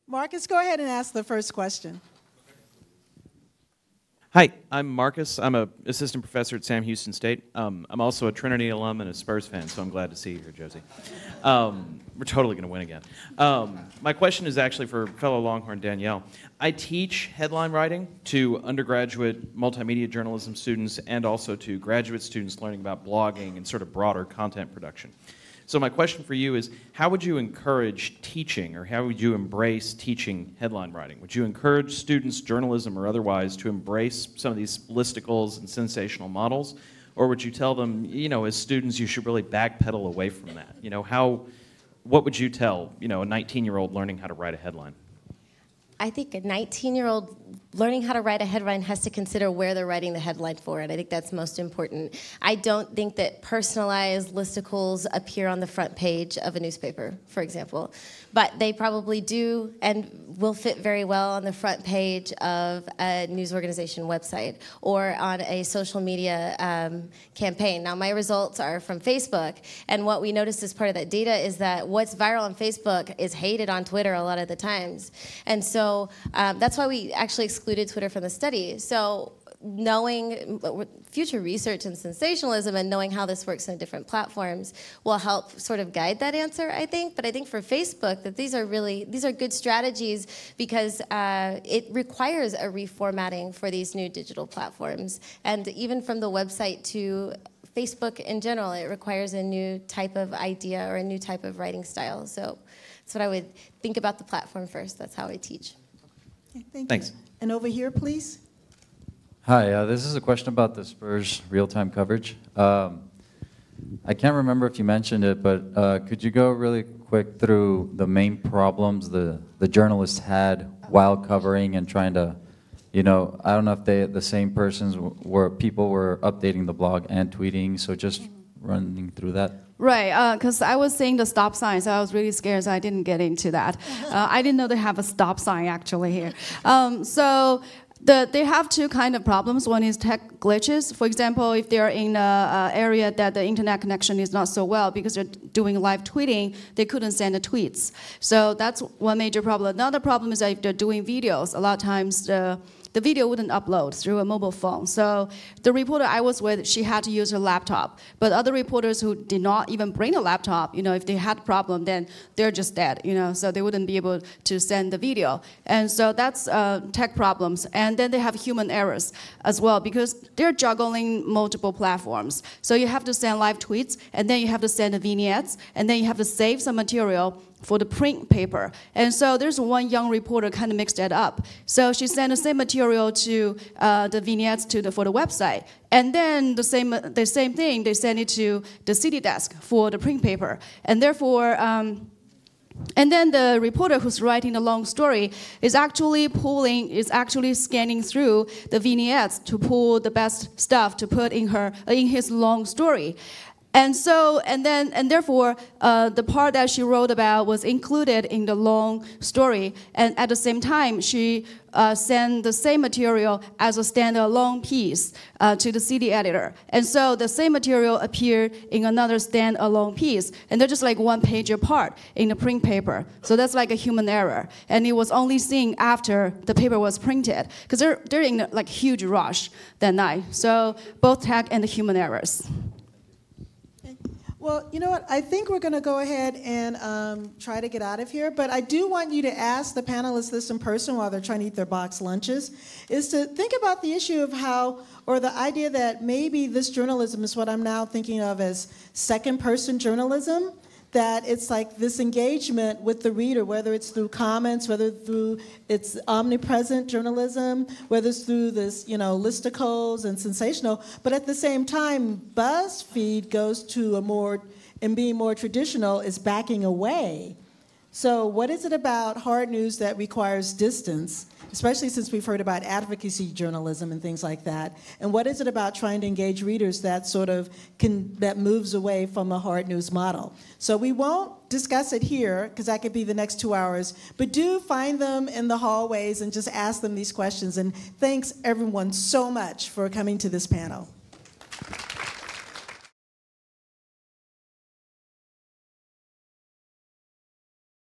Marcus, go ahead and ask the first question. Hi, I'm Marcus. I'm an assistant professor at Sam Houston State. I'm also a Trinity alum and a Spurs fan, so I'm glad to see you here, Josie. We're totally going to win again. My question is actually for fellow Longhorn Danielle. I teach headline writing to undergraduate multimedia journalism students and also to graduate students learning about blogging and sort of broader content production. So my question for you is, how would you encourage teaching, or how would you embrace teaching headline writing? Would you encourage students, journalism or otherwise, to embrace some of these listicles and sensational models? Or would you tell them, you know, as students, you should really backpedal away from that? You know, what would you tell, you know, a 19-year-old learning how to write a headline? I think a 19-year-old learning how to write a headline has to consider where they're writing the headline for it. I think that's most important. I don't think that personalized listicles appear on the front page of a newspaper, for example. But they probably do and will fit very well on the front page of a news organization website or on a social media campaign. Now, my results are from Facebook, and what we noticed as part of that data is that what's viral on Facebook is hated on Twitter a lot of the times. And so that's why we actually excluded Twitter from the study. So knowing future research and sensationalism and knowing how this works in different platforms will help sort of guide that answer, I think. But I think for Facebook that these are good strategies because it requires a reformatting for these new digital platforms. And even from the website to Facebook in general, it requires a new type of idea or a new type of writing style. So that's what I would think about the platform first. That's how I teach. Okay, Thanks. you. And over here, please. Hi, this is a question about the Spurs real-time coverage. I can't remember if you mentioned it, but could you go really quick through the main problems the journalists had while covering and trying to, you know, I don't know if the same persons people were updating the blog and tweeting, so just running through that. Right, because I was seeing the stop sign, so I was really scared, so I didn't get into that. I didn't know they have a stop sign actually here. They have two kind of problems. One is tech glitches. For example, if they're in an area that the internet connection is not so well because they're doing live tweeting, they couldn't send the tweets. So that's one major problem. Another problem is that if they're doing videos, a lot of times the video wouldn't upload through a mobile phone. So the reporter I was with, she had to use her laptop. But other reporters who did not even bring a laptop, you know, if they had a problem, then they're just dead, you know, so they wouldn't be able to send the video. And so that's tech problems. And then they have human errors as well because they're juggling multiple platforms. So you have to send live tweets, and then you have to send the vignettes, and then you have to save some material for the print paper. And so there's one young reporter kind of mixed that up. So she sent the same material to the vignettes for the website. And then the same thing, they sent it to the city desk for the print paper. And therefore, and then the reporter who's writing the long story is actually scanning through the vignettes to pull the best stuff to put in his long story. And so, and therefore, the part that she wrote about was included in the long story. And at the same time, she sent the same material as a standalone piece to the city editor. And so the same material appeared in another standalone piece. And they're just like one page apart in the print paper. So that's like a human error. And it was only seen after the paper was printed. Because they're in like huge rush that night. So both tech and the human errors. Well, you know what? I think we're going to go ahead and try to get out of here. But I do want you to ask the panelists this in person while they're trying to eat their box lunches, is to think about the issue of how, or the idea that maybe this journalism is what I'm now thinking of as second-person journalism, that it's like this engagement with the reader, whether it's through comments, whether through it's omnipresent journalism, whether it's through this, you know, listicles and sensational, but at the same time, BuzzFeed goes to a more, and being more traditional is backing away. So what is it about hard news that requires distance, especially since we've heard about advocacy journalism and things like that? And what is it about trying to engage readers that sort of that moves away from the hard news model? So we won't discuss it here, because that could be the next 2 hours, but do find them in the hallways and just ask them these questions. And thanks everyone so much for coming to this panel.